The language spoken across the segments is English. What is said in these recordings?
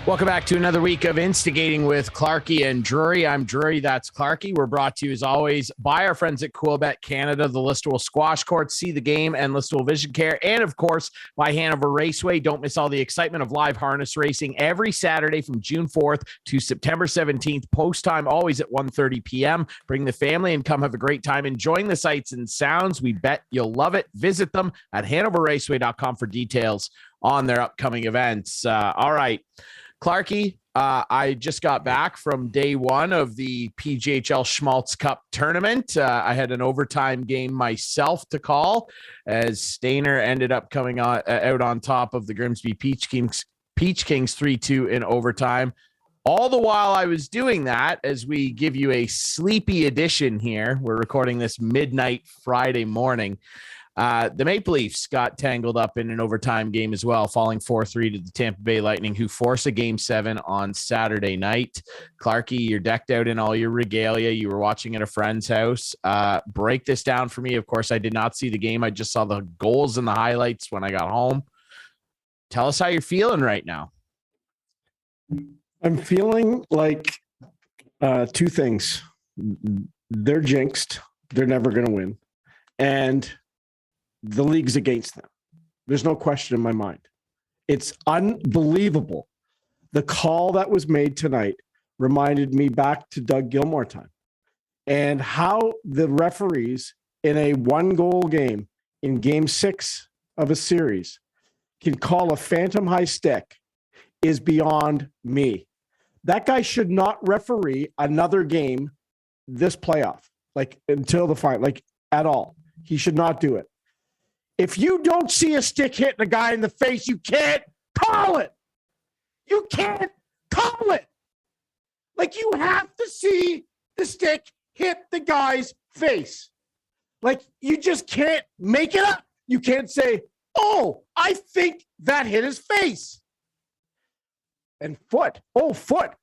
Welcome back to another week of Instigating with Clarkey and Drury. I'm Drury, that's Clarkey. We're brought to you, as always, by our friends at Quillbet Canada, the Listowel Squash Court, See the Game, and Listowel Vision Care, and, of course, by Hanover Raceway. Don't miss all the excitement of live harness racing every Saturday from June 4th to September 17th. Post time always at 1:30 p.m. Bring the family and come have a great time enjoying the sights and sounds. We bet you'll love it. Visit them at hanoverraceway.com for details on their upcoming events. All right. Clarkey, I just got back from day one of the PGHL Schmaltz Cup tournament. I had an overtime game myself to call as Stainer ended up coming out on top of the Grimsby Peach Kings 3-2 in overtime. All the while I was doing that, as we give you a sleepy edition here, we're recording this midnight Friday morning. The Maple Leafs got tangled up in an overtime game as well, falling 4-3 to the Tampa Bay Lightning, who force a Game 7 on Saturday night. Clarkey, you're decked out in all your regalia. You were watching at a friend's house. Break this down for me. Of course, I did not see the game. I just saw the goals and the highlights when I got home. Tell us how you're feeling right now. I'm feeling like two things. They're jinxed. They're never going to win. And the league's against them. There's no question in my mind. It's unbelievable. The call that was made tonight reminded me back to Doug Gilmour time and how the referees in a one-goal game in Game 6 of a series can call a phantom high stick is beyond me. That guy should not referee another game this playoff, like until the final, like at all. He should not do it. If you don't see a stick hitting a guy in the face, you can't call it. You can't call it. Like, you have to see the stick hit the guy's face. Like, you just can't make it up. You can't say, oh, I think that hit his face. And foot. Oh, foot.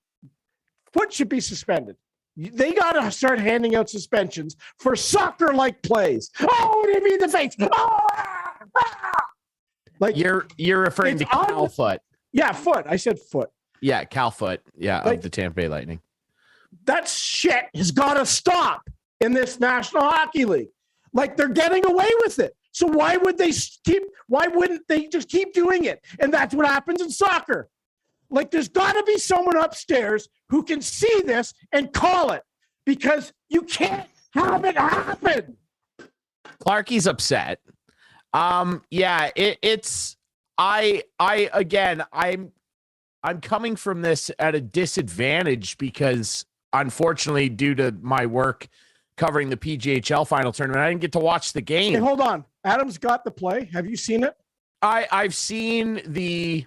Foot should be suspended. They got to start handing out suspensions for soccer-like plays. Oh, what do you mean the face? Oh, like you're referring to Cal Foot. Yeah, foot. I said foot. Yeah, Cal Foot. Yeah, like, of the Tampa Bay Lightning. That shit has got to stop in this National Hockey League. Like, they're getting away with it. So why wouldn't they just keep doing it? And that's what happens in soccer. Like, there's got to be someone upstairs who can see this and call it, because you can't have it happen. Clarkey's upset. Yeah, I'm coming from this at a disadvantage because, unfortunately, due to my work covering the PGHL final tournament, I didn't get to watch the game. Hey, hold on. Adam's got the play. Have you seen it? I've seen the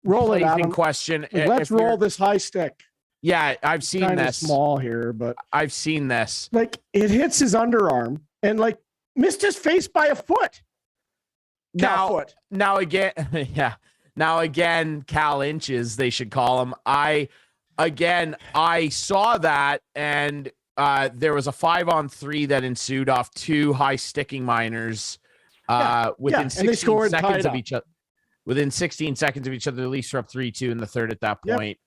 roll it, Adam. In question. Let's roll this high stick. Yeah, I've seen kind this. Of small here, but I've seen this. Like, it hits his underarm and like missed his face by a foot. Now again, yeah. Now again, Cal Inches, they should call him. I saw that, and there was a 5-on-3 that ensued off two high sticking minors within 16 seconds of each other. Within 16 seconds of each other, the Leafs were up 3-2 in the third at that point.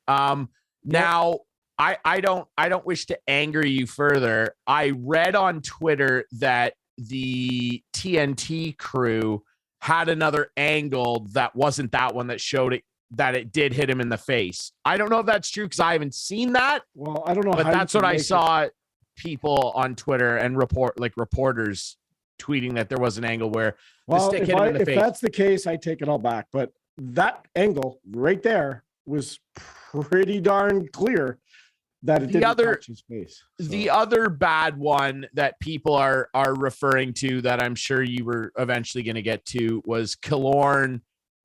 Now, I don't wish to anger you further. I read on Twitter that the TNT crew had another angle that wasn't that one that showed it, that it did hit him in the face. I don't know if that's true because I haven't seen that. Well, I don't know. But that's what I saw people on Twitter and reporters tweeting that there was an angle where the stick hit him in the face. If that's the case, I take it all back. But that angle right there was pretty darn clear that it didn't touch his face. So. The other bad one that people are referring to that I'm sure you were eventually going to get to was Killorn.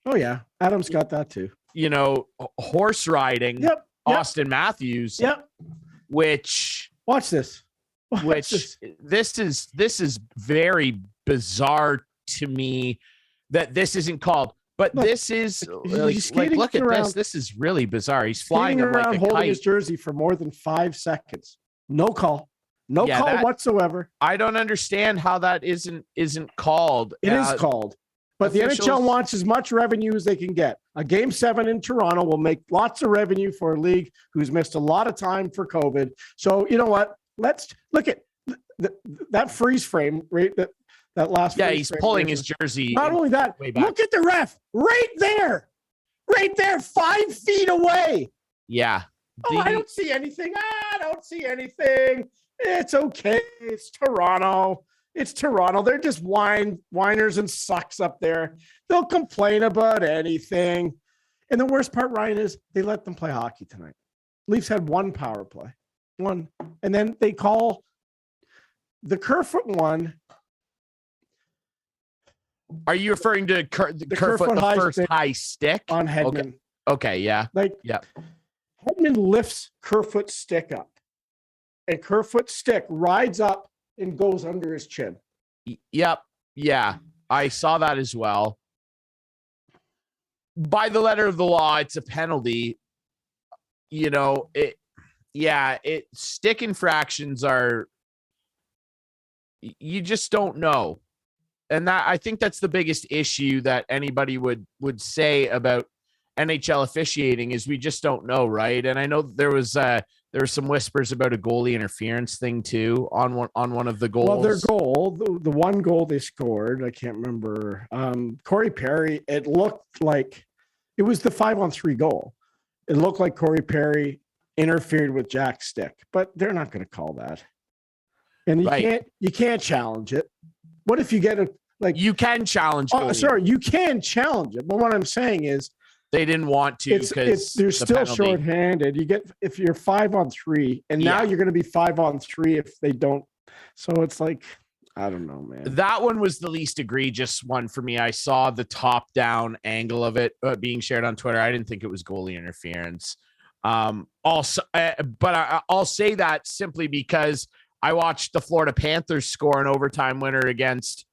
Oh, yeah. Adam's got that too. You know, horse riding Austin Matthews. Yep. Which... Watch this. This is very bizarre to me that this isn't called. But look, this is look at this. This is really bizarre. He's flying around like holding his jersey for more than 5 seconds. No call. No call whatsoever. I don't understand how that isn't called. It is called. But the NHL wants as much revenue as they can get. A Game 7 in Toronto will make lots of revenue for a league who's missed a lot of time for COVID. So you know what? Let's look at that freeze frame, right? That last. Yeah, he's pulling his jersey. Not only that, look at the ref right there, 5 feet away. Yeah. I don't see anything. I don't see anything. It's okay. It's Toronto. They're just whiners and sucks up there. They'll complain about anything. And the worst part, Ryan, is they let them play hockey tonight. Leafs had one power play. One. And then they call the Kerfoot one. Are you referring to Kerfoot, the first high stick? On Hedman. Okay, yeah. Hedman lifts Kerfoot's stick up. And Kerfoot's stick rides up and goes under his chin. Yep. Yeah. I saw that as well. By the letter of the law, it's a penalty. Stick infractions are, you just don't know. And that, I think that's the biggest issue that anybody would say about NHL officiating is we just don't know. Right. And I know there were some whispers about a goalie interference thing too on one of the goals. Well, their goal, the one goal they scored, I can't remember. Corey Perry, it looked like it was the 5-on-3 goal. It looked like Corey Perry interfered with Jack's stick, but they're not going to call that. And you can't challenge it. What if you get you can challenge? You can challenge it. But what I'm saying is, they didn't want to because they're still shorthanded. If you're 5-on-3, and now you're going to be 5-on-3 if they don't. So it's like, I don't know, man. That one was the least egregious one for me. I saw the top-down angle of it being shared on Twitter. I didn't think it was goalie interference. But I'll say that simply because I watched the Florida Panthers score an overtime winner against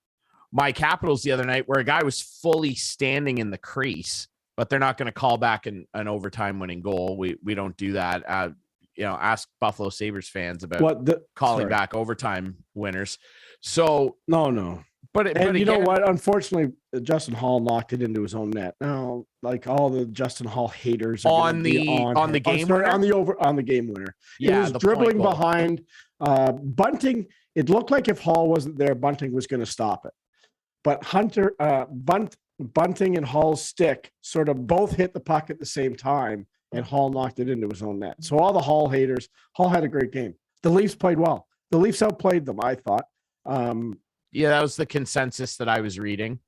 my Capitals the other night, where a guy was fully standing in the crease. But they're not going to call back an overtime winning goal. We don't do that. Ask Buffalo Sabres fans about calling back overtime winners. So no. But again, you know what? Unfortunately, Justin Hall knocked it into his own net. Now, like all the Justin Hall haters on the game winner. Yeah, it was dribbling behind Bunting. It looked like if Hall wasn't there, Bunting was going to stop it. But Bunting and Hall's stick sort of both hit the puck at the same time, and Hall knocked it into his own net. So all the Hall haters, Hall had a great game. The Leafs played well. The Leafs outplayed them, I thought. That was the consensus that I was reading.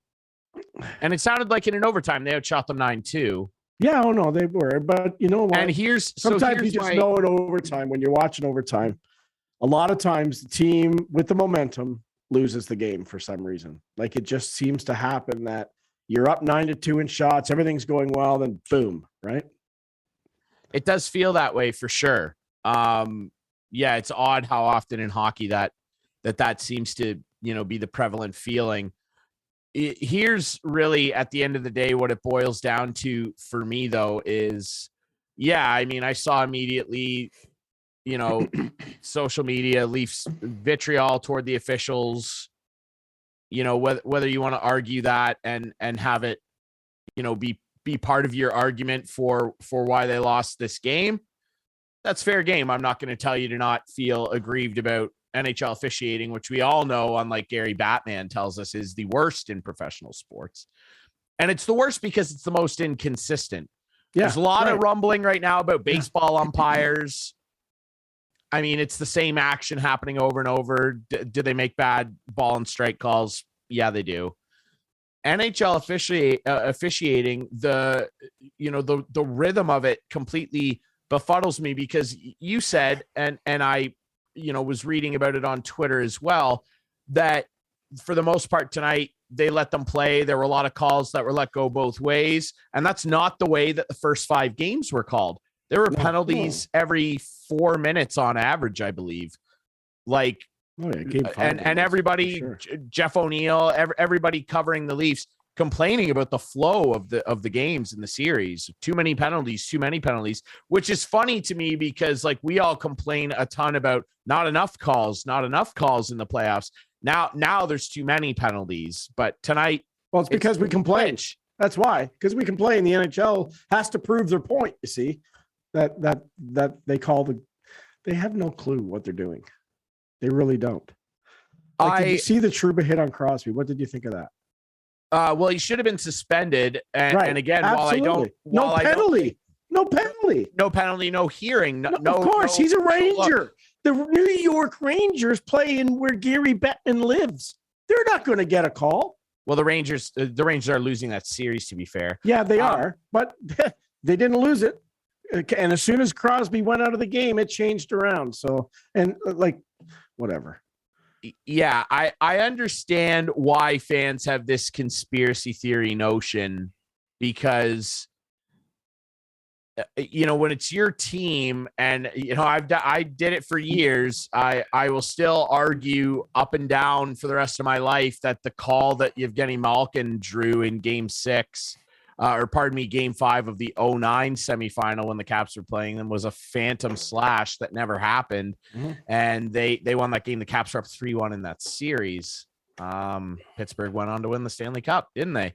And it sounded like in an overtime, they outshot them 9-2. Yeah, no, they were. But you know what? And sometimes you just know in overtime, when you're watching overtime, a lot of times the team with the momentum loses the game for some reason. Like it just seems to happen that you're up 9-2 in shots, everything's going well, then boom, right? It does feel that way for sure. It's odd how often in hockey that seems to, be the prevalent feeling. Here's really at the end of the day what it boils down to for me though is, I saw immediately, social media, Leafs vitriol toward the officials. Whether you want to argue that and have it, be part of your argument for why they lost this game, that's fair game. I'm not going to tell you to not feel aggrieved about NHL officiating, which we all know, unlike Gary Batman tells us, is the worst in professional sports. And it's the worst because it's the most inconsistent. Yeah, there's a lot of rumbling right now about baseball umpires. I mean, it's the same action happening over and over. Do they make bad ball and strike calls? Yeah, they do. NHL officiating, the rhythm of it completely befuddles me because you said, and I, was reading about it on Twitter as well, that for the most part tonight, they let them play. There were a lot of calls that were let go both ways. And that's not the way that the first 5 games were called. There were penalties every 4 minutes on average, I believe. And everybody, sure. Jeff O'Neill, everybody covering the Leafs complaining about the flow of the games in the series. Too many penalties, which is funny to me because we all complain a ton about not enough calls in the playoffs. Now there's too many penalties, but tonight Well, it's because we complain. Which, That's why, because we complain. The NHL has to prove their point. You see, that they have no clue what they're doing. They really don't. Did you see the Trouba hit on Crosby? What did you think of that? Well, he should have been suspended. And, Right. and again, Absolutely. No penalty, no hearing. No, of course, he's a Ranger. The New York Rangers play in where Gary Bettman lives. They're not going to get a call. Well, the Rangers are losing that series, to be fair. Yeah, they are, but they didn't lose it. And as soon as Crosby went out of the game, it changed around. So, and whatever. Yeah, I understand why fans have this conspiracy theory notion, because when it's your team, and I did it for years. I will still argue up and down for the rest of my life that the call that Evgeny Malkin drew in Game 6, Game 5 of the 2009 semifinal when the Caps were playing them was a phantom slash that never happened, and they won that game. The Caps were up 3-1 in that series. Pittsburgh went on to win the Stanley Cup, didn't they?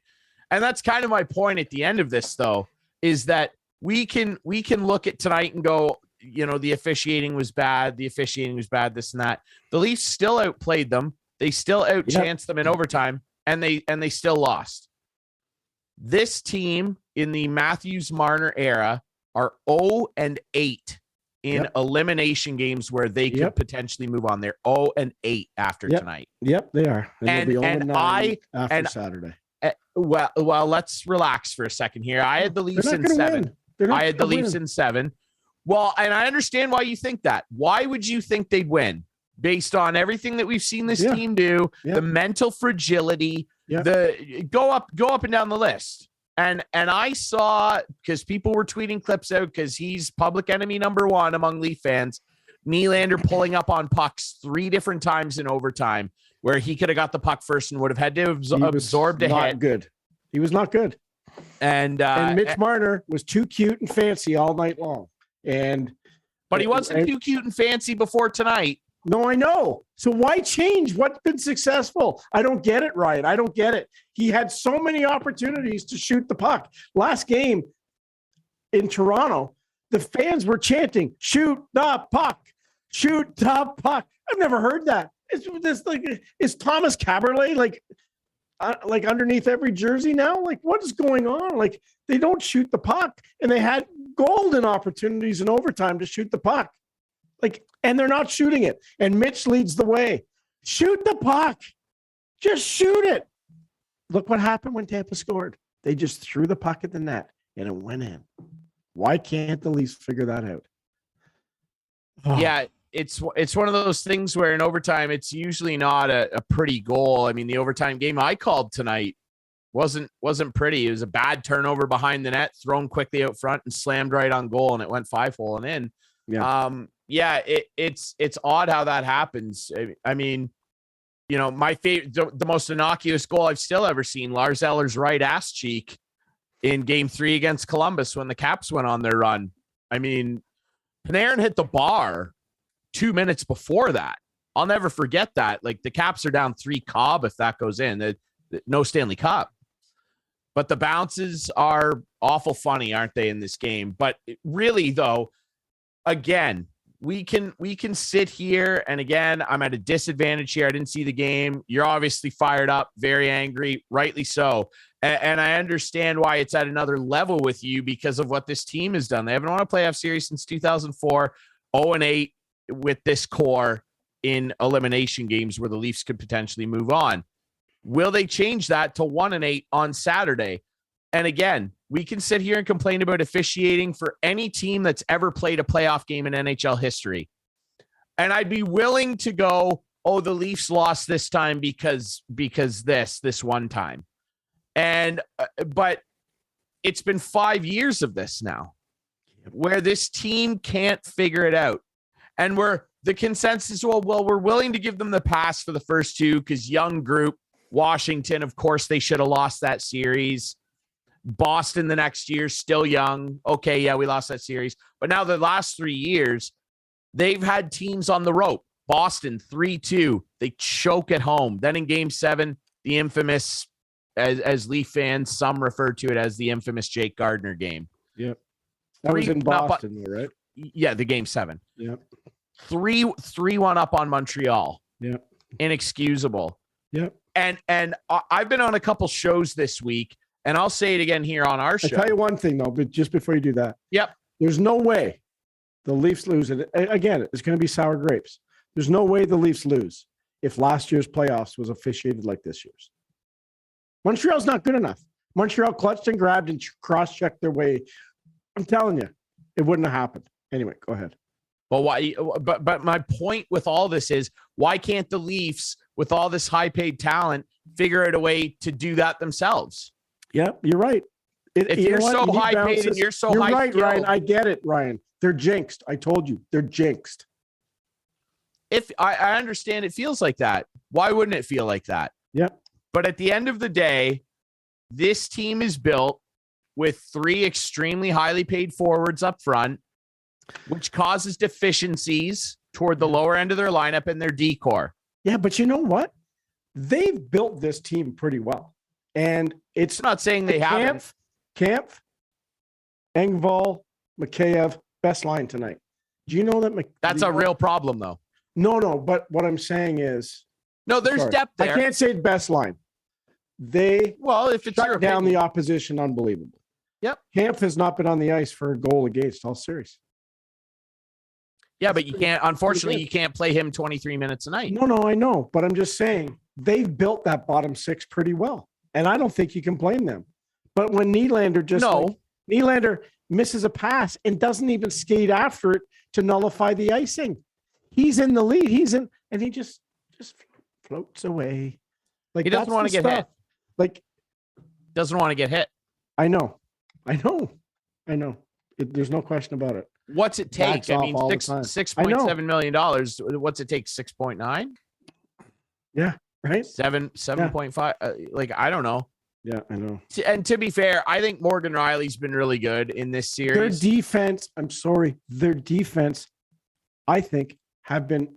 And that's kind of my point at the end of this, though, is that we can look at tonight and go, the officiating was bad. The officiating was bad, this and that. The Leafs still outplayed them. They still outchanced them in overtime, and they still lost. This team in the Matthews-Marner era are 0-8 in elimination games where they could potentially move on. They're 0-8 after tonight. Yep, they are. And they'll be 0-9 after Saturday. Well, let's relax for a second here. I had the Leafs in 7. I had the Leafs in 7. Well, and I understand why you think that. Why would you think they'd win? Based on everything that we've seen this team do, the mental fragility, the go up and down the list. And I saw, because people were tweeting clips out, because he's public enemy number 1 among Leaf fans, Nylander pulling up on pucks 3 different times in overtime where he could have got the puck first and would have had to absorb the hit. Good. He was not good. And Mitch Marner was too cute and fancy all night long. But he wasn't too cute and fancy before tonight. No, I know. So why change? What's been successful? I don't get it, Ryan. I don't get it. He had so many opportunities to shoot the puck. Last game in Toronto, the fans were chanting, "Shoot the puck! Shoot the puck!" I've never heard that. Is Thomas Caberlet like underneath every jersey now? Like, what is going on? Like, they don't shoot the puck, and they had golden opportunities in overtime to shoot the puck. And they're not shooting it. And Mitch leads the way. Shoot the puck. Just shoot it. Look what happened when Tampa scored. They just threw the puck at the net, and it went in. Why can't the Leafs figure that out? Oh. Yeah, it's one of those things where in overtime, it's usually not a pretty goal. I mean, the overtime game I called tonight wasn't pretty. It was a bad turnover behind the net, thrown quickly out front and slammed right on goal, and it went 5-hole and in. Yeah. It's odd how that happens. I mean, my favorite, the most innocuous goal I've still ever seen, Lars Eller's right ass cheek in Game 3 against Columbus when the Caps went on their run. I mean, Panarin hit the bar 2 minutes before that. I'll never forget that. Like, the Caps are down 3 Cobb if that goes in. No Stanley Cup. But the bounces are awful funny, aren't they, in this game? But really, though, again, we can sit here, and again, I'm at a disadvantage here. I didn't see the game. You're obviously fired up, very angry, rightly so. And I understand why it's at another level with you because of what this team has done. They haven't won a playoff series since 2004, 0-8 with this core in elimination games where the Leafs could potentially move on. Will they change that to 1-8 on Saturday? And again, we can sit here and complain about officiating for any team that's ever played a playoff game in NHL history. And I'd be willing to go, oh, the Leafs lost this time because this one time. But it's been 5 years of this now where this team can't figure it out. And the consensus, well, we're willing to give them the pass for the first 2 because young group, Washington, of course, they should have lost that series. Boston the next year, still young. Okay, yeah, we lost that series. But now the last 3 years, they've had teams on the rope. Boston, 3-2. They choke at home. Then in Game 7, the infamous as Leaf fans, some refer to it as the infamous Jake Gardner game. Yep. That was in Boston, right? Yeah, the game 7. Yep. 3-1 up on Montreal. Yep. Inexcusable. Yep. And I've been on a couple shows this week, and I'll say it again here on our show. I'll tell you one thing, though, but just before you do that. Yep. There's no way the Leafs lose. And again, it's going to be sour grapes. There's no way the Leafs lose if last year's playoffs was officiated like this year's. Montreal's not good enough. Montreal clutched and grabbed and cross-checked their way. I'm telling you, it wouldn't have happened. Anyway, go ahead. Well, why? But my point with all this is, why can't the Leafs, with all this high-paid talent, figure out a way to do that themselves? Yeah, you're right. If you're so high-paid and you're so high, right, Ryan. I get it, Ryan. They're jinxed. I told you, they're jinxed. If I understand, it feels like that. Why wouldn't it feel like that? Yep. But at the end of the day, this team is built with 3 extremely highly paid forwards up front, which causes deficiencies toward the lower end of their lineup and their decor. Yeah, but you know what? They've built this team pretty well. And it's I'm not saying they haven't. Kampf, Engvall, Mikheyev, best line tonight. Do you know that? That's a real problem, though. No. But what I'm saying is, no, there's depth there. I can't say best line. If it's shut down the opposition, unbelievable. Yep. Kampf has not been on the ice for a goal against all series. Yeah, but you can't. Unfortunately, you can't play him 23 minutes a night. No, I know, but I'm just saying they've built that bottom 6 pretty well, and I don't think you can blame them. But when Nylander Nylander misses a pass and doesn't even skate after it to nullify the icing, he's in the lead. And he just floats away. Like, he doesn't want to get hit. Like, doesn't want to get hit. I know. There's no question about it. What's it take? I mean, $6.7 million. What's it take? 6.9? Yeah, right. 7.5. Like, I don't know. Yeah, I know. And to be fair, I think Morgan Riley's been really good in this series. Their defense, I think, have been,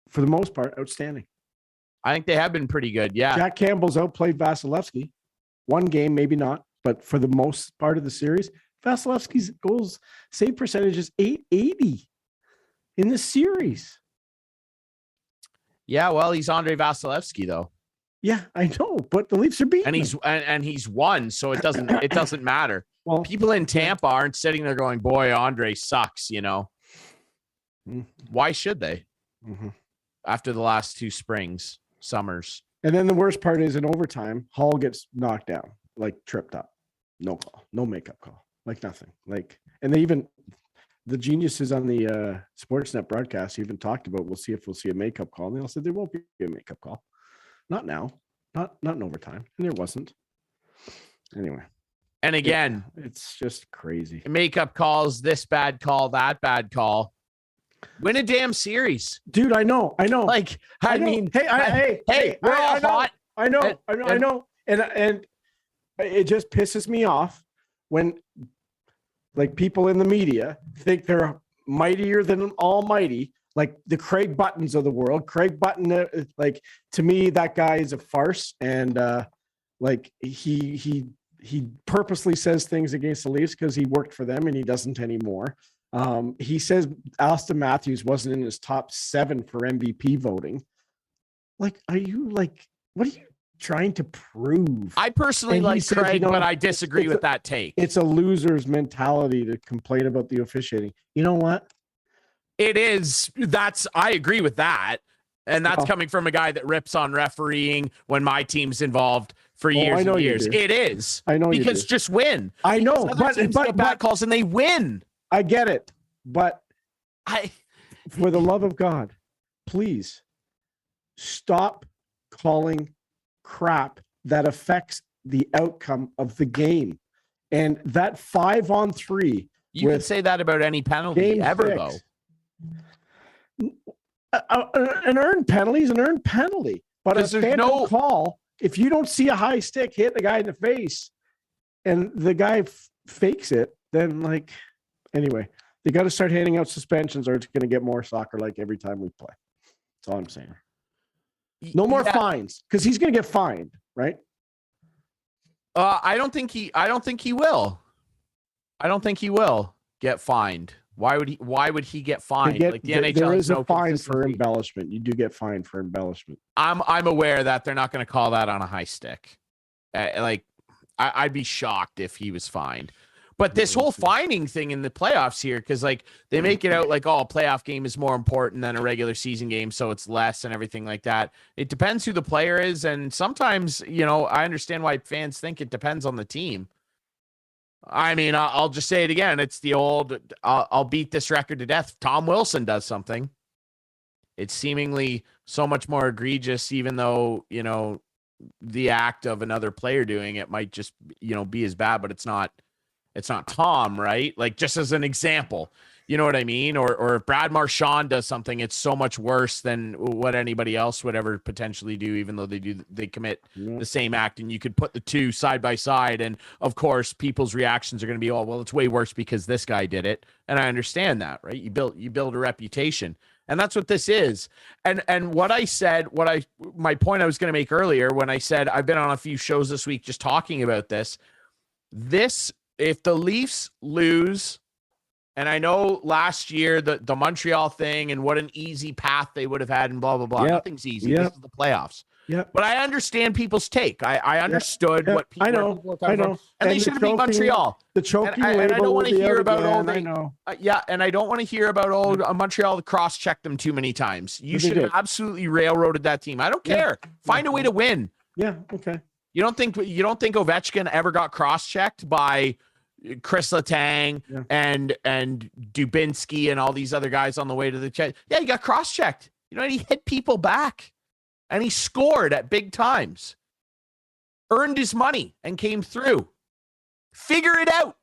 for the most part, outstanding. I think they have been pretty good. Yeah. Jack Campbell's outplayed Vasilevsky. One game, maybe not, but for the most part of the series, Vasilevsky's goals save percentage is .880 in the series. Yeah, well, he's Andre Vasilevsky, though. Yeah, I know, but the Leafs are beating and he's won, so it doesn't matter. Well, people in Tampa aren't sitting there going, "Boy, Andre sucks," you know. Mm-hmm. Why should they? Mm-hmm. After the last 2 summers. And then the worst part is in overtime, Hall gets knocked down, like tripped up. No call, no makeup call, like nothing. Like, and the geniuses on the Sportsnet broadcast even talked about, we'll see a makeup call. And they all said there won't be a makeup call. Not now, not in overtime. And there wasn't. Anyway. And again, it's just crazy. Makeup calls, this bad call, that bad call. Win a damn series. Dude, I know. Like, I mean, hey, we're all hot. I know. And it just pisses me off when, like, people in the media think they're mightier than almighty, like the Craig Buttons of the world. Craig Button, like, to me, that guy is a farce. And like, he purposely says things against the Leafs because he worked for them and he doesn't anymore. He says Austin Matthews wasn't in his top 7 for MVP voting. Like, are you like, what are you trying to prove? I personally like Craig, but I disagree with that take. It's a loser's mentality to complain about the officiating. You know what? It is. I agree with that. And that's coming from a guy that rips on refereeing when my team's involved for years and years. It is. I know, because just win. I know, but bad calls and they win. I get it, but for the love of God, please stop calling crap that affects the outcome of the game. And that 5-on-3. You can say that about any penalty ever, though. An earned penalty is an earned penalty, but a phantom call, if you don't see a high stick hit the guy in the face and the guy fakes it, then, like, anyway, they got to start handing out suspensions or it's going to get more soccer like every time we play. That's all I'm saying. No more fines, because he's going to get fined, right? I don't think he will. I don't think he will get fined. Why would he get fined? Like the NHL, there is a fine for embellishment. You do get fined for embellishment. I'm aware that they're not going to call that on a high stick. I'd be shocked if he was fined. But this whole fining thing in the playoffs here, because like they make it out like, oh, a playoff game is more important than a regular season game, so it's less and everything like that. It depends who the player is, and sometimes, I understand why fans think it depends on the team. I mean, I'll just say it again. It's the old, I'll beat this record to death. Tom Wilson does something. It's seemingly so much more egregious, even though, the act of another player doing it might just, be as bad, but it's not Tom, right? Like, just as an example, you know what I mean? Or if Brad Marchand does something, it's so much worse than what anybody else would ever potentially do, even though they commit the same act. And you could put the two side by side. And of course, people's reactions are going to be, oh, well, it's way worse because this guy did it. And I understand that, right? You build a reputation. And that's what this is. And what I said, my point I was going to make earlier when I said I've been on a few shows this week just talking about this, if the Leafs lose, and I know last year the Montreal thing and what an easy path they would have had and blah, blah, blah. Yep. Nothing's easy. Yep. This is the playoffs. Yeah. But I understand people's take. I understood what people I know. And they should have beat Montreal. The choking and I don't want to hear about all I know. And I don't want to hear about Montreal cross-checked them too many times. You should have absolutely railroaded that team. I don't care. Find a way to win. Yeah, okay. You don't think Ovechkin ever got cross-checked by Chris Letang and Dubinsky and all these other guys on the way to the check? Yeah, he got cross-checked. And he hit people back. And he scored at big times. Earned his money and came through. Figure it out.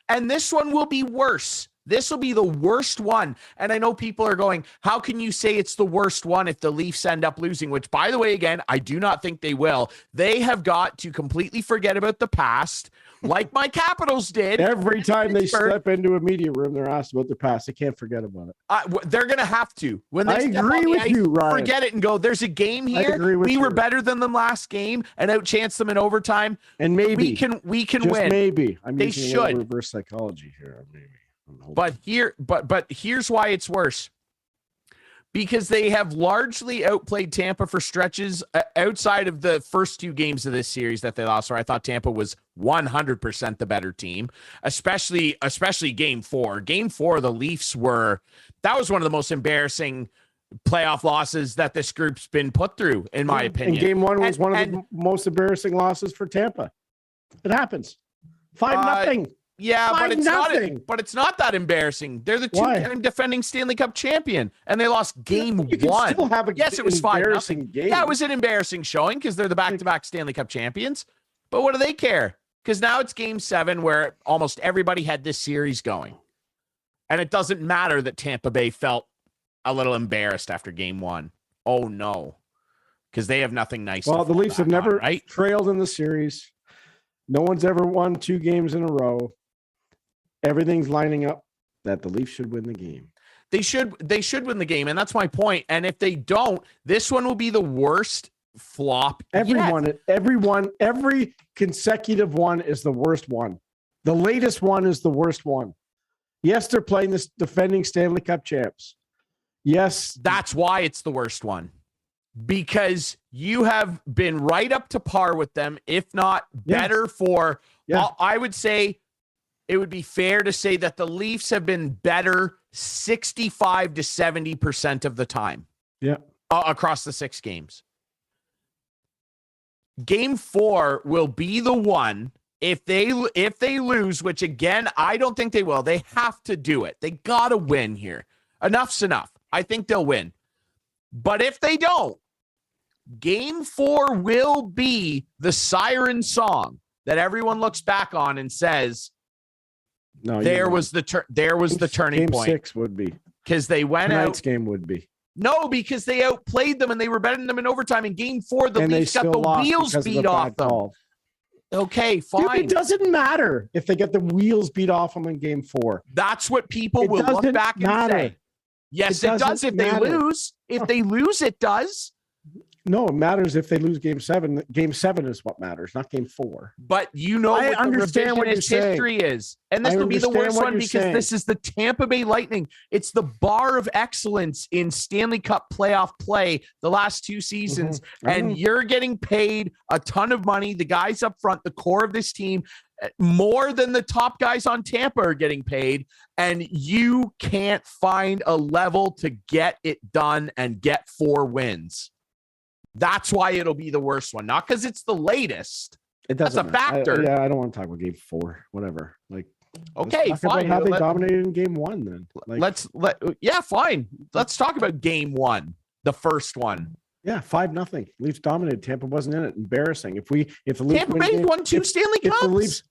And this one will be worse. This will be the worst one. And I know people are going, how can you say it's the worst one if the Leafs end up losing? Which, by the way, again, I do not think they will. They have got to completely forget about the past, like my Capitals did. Every time they step into a media room, they're asked about the past. They can't forget about it. They're going to have to. When they I agree with you, Ryan. Forget it and go, there's a game here. We were better than them last game and outchanced them in overtime. And maybe we can just win. Maybe. They should. Reverse psychology here. Maybe. But here's why it's worse. Because they have largely outplayed Tampa for stretches outside of the first two games of this series that they lost, where I thought Tampa was 100% the better team, especially game 4. Game 4, the Leafs that was one of the most embarrassing playoff losses that this group's been put through, in my opinion. And game 1 was one of the most embarrassing losses for Tampa. It happens. 5-0. Yeah, but it's not that embarrassing. They're the two-time defending Stanley Cup champion, and they lost game 1. Still have it was 5-0. Yeah, it was an embarrassing showing because they're the back-to-back Stanley Cup champions. But what do they care? Because now it's game 7 where almost everybody had this series going. And it doesn't matter that Tampa Bay felt a little embarrassed after game 1. Oh, no. Because they have nothing nice to Well, the Leafs have never right? trailed in the series. No one's ever won 2 games in a row. Everything's lining up that the Leafs should win the game. They should win the game, and that's my point. And if they don't, this one will be the worst flop. Every consecutive one is the worst one. The latest one is the worst one. Yes, they're playing this defending Stanley Cup champs. Yes. That's why it's the worst one. Because you have been right up to par with them, if not better for, I would say, it would be fair to say that the Leafs have been better 65 to 70% of the time. Yeah. Across the 6 games. Game 4 will be the one if they lose, which again, I don't think they will. They have to do it. They got to win here. Enough's enough. I think they'll win. But if they don't, game 4 will be the siren song that everyone looks back on and says, no, there was the turning point. Game 6 would be because they went Tonight's game would be because they outplayed them and they were better than them in overtime. In game 4, the Leafs got the wheels beat off them. Okay, fine. Dude, it doesn't matter if they get the wheels beat off them in game 4. That's what people will look back and say. Yes, it does if they lose. If they lose, it does. No, it matters if they lose game 7. Game 7 is what matters, not game 4. But you know I what understand the what you're revisionist saying. history is. And this I will be the understand worst what one you're because saying. this is the Tampa Bay Lightning. It's the bar of excellence in Stanley Cup playoff play the last 2 seasons. And you're getting paid a ton of money. The guys up front, the core of this team, more than the top guys on Tampa are getting paid. And you can't find a level to get it done and get 4 wins. That's why it'll be the worst one, not because it's the latest. It doesn't. That's a factor. I don't want to talk about game 4. Whatever. Like, okay, let's talk fine. about how they dominated in game 1. Then, fine. Let's talk about game 1, the first one. Yeah, 5-0. Leafs dominated. Tampa wasn't in it. Embarrassing. If the Leafs Tampa Bay won 2 Stanley Cups. The Leafs,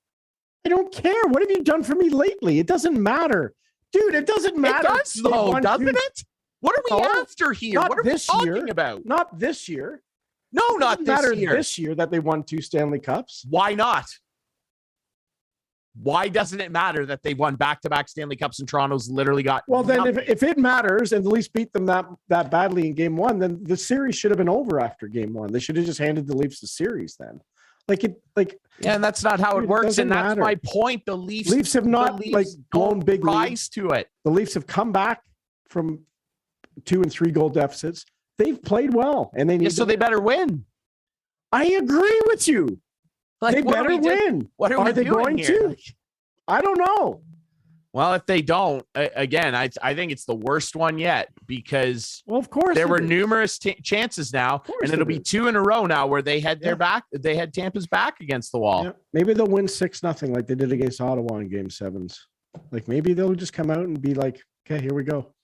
I don't care. What have you done for me lately? It doesn't matter, dude. It doesn't matter. It does, though, doesn't it? What are we after here? What are we talking about? Not this year. No, not this year. This year that they won 2 Stanley Cups. Why not? Why doesn't it matter that they won back-to-back Stanley Cups and Toronto's literally got? Well, then if it matters and the Leafs beat them that badly in game 1, then the series should have been over after game 1. They should have just handed the Leafs the series then. Yeah, and that's not how it works, and that's my point. The Leafs have not blown big rise to it. The Leafs have come back from 2 and 3 goal deficits. They've played well, and they need so they better win. I agree with you. They better win. What are they going to? I don't know. Well, if they don't, again, I think it's the worst one yet because of course there were numerous chances now, and it'll be 2 in a row now where they had their back. They had Tampa's back against the wall. Yeah. Maybe they'll win 6-0 like they did against Ottawa in game 7s. Like maybe they'll just come out and be like, "Okay, here we go."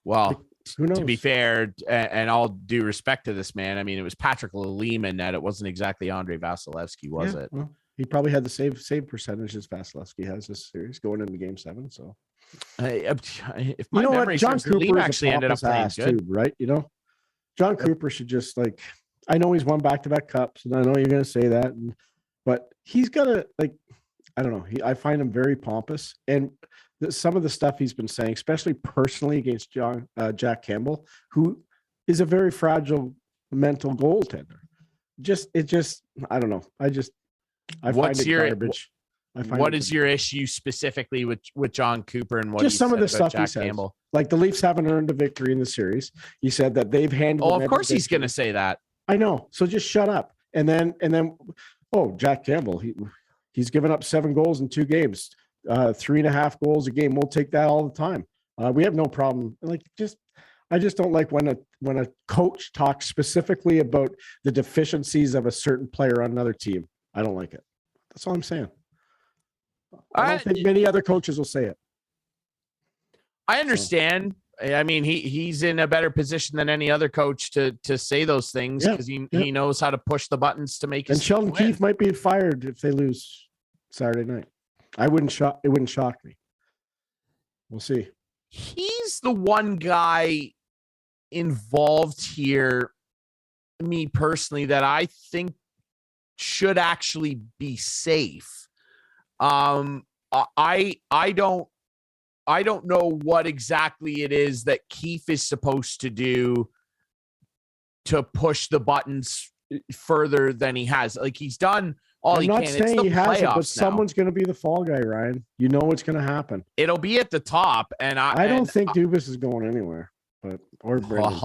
Well, who knows? To be fair, and all due respect to this man, I mean, it was Patrick Lalime in that. It wasn't exactly Andrei Vasilevsky, was it? Well, he probably had the save percentage as Vasilevsky has this series going into game 7. So, if my memory John serves, Cooper actually ended up playing good, too, right? John Cooper should just I know he's won back-to-back cups, and I know you're going to say that, but he's got to I don't know. I find him very pompous, and some of the stuff he's been saying, especially personally against Jack Campbell, who is a very fragile mental goaltender. I don't know. I find it garbage. What is your issue specifically with John Cooper and what just some of the stuff Jack he says? Campbell? Like the Leafs haven't earned a victory in the series. He said that they've handled. Oh, of course he's going to say that. I know. So just shut up. And then, Jack Campbell, he's given up 7 goals in 2 games, 3.5 goals a game. We'll take that all the time. We have no problem. I just don't like when a coach talks specifically about the deficiencies of a certain player on another team. I don't like it. That's all I'm saying. I don't think many other coaches will say it. I understand. So. I mean, he's in a better position than any other coach to say those things because he knows how to push the buttons to make. And Sheldon Keefe might be fired if they lose Saturday night. It wouldn't shock me. We'll see. He's the one guy involved here, me personally, that I think should actually be safe. I don't know what exactly it is that Keefe is supposed to do to push the buttons further than he has. Like he's done all he can. I'm not saying he hasn't, but someone's going to be the fall guy, Ryan. You know what's going to happen. It'll be at the top, and I don't think Dubas is going anywhere, or Brendan.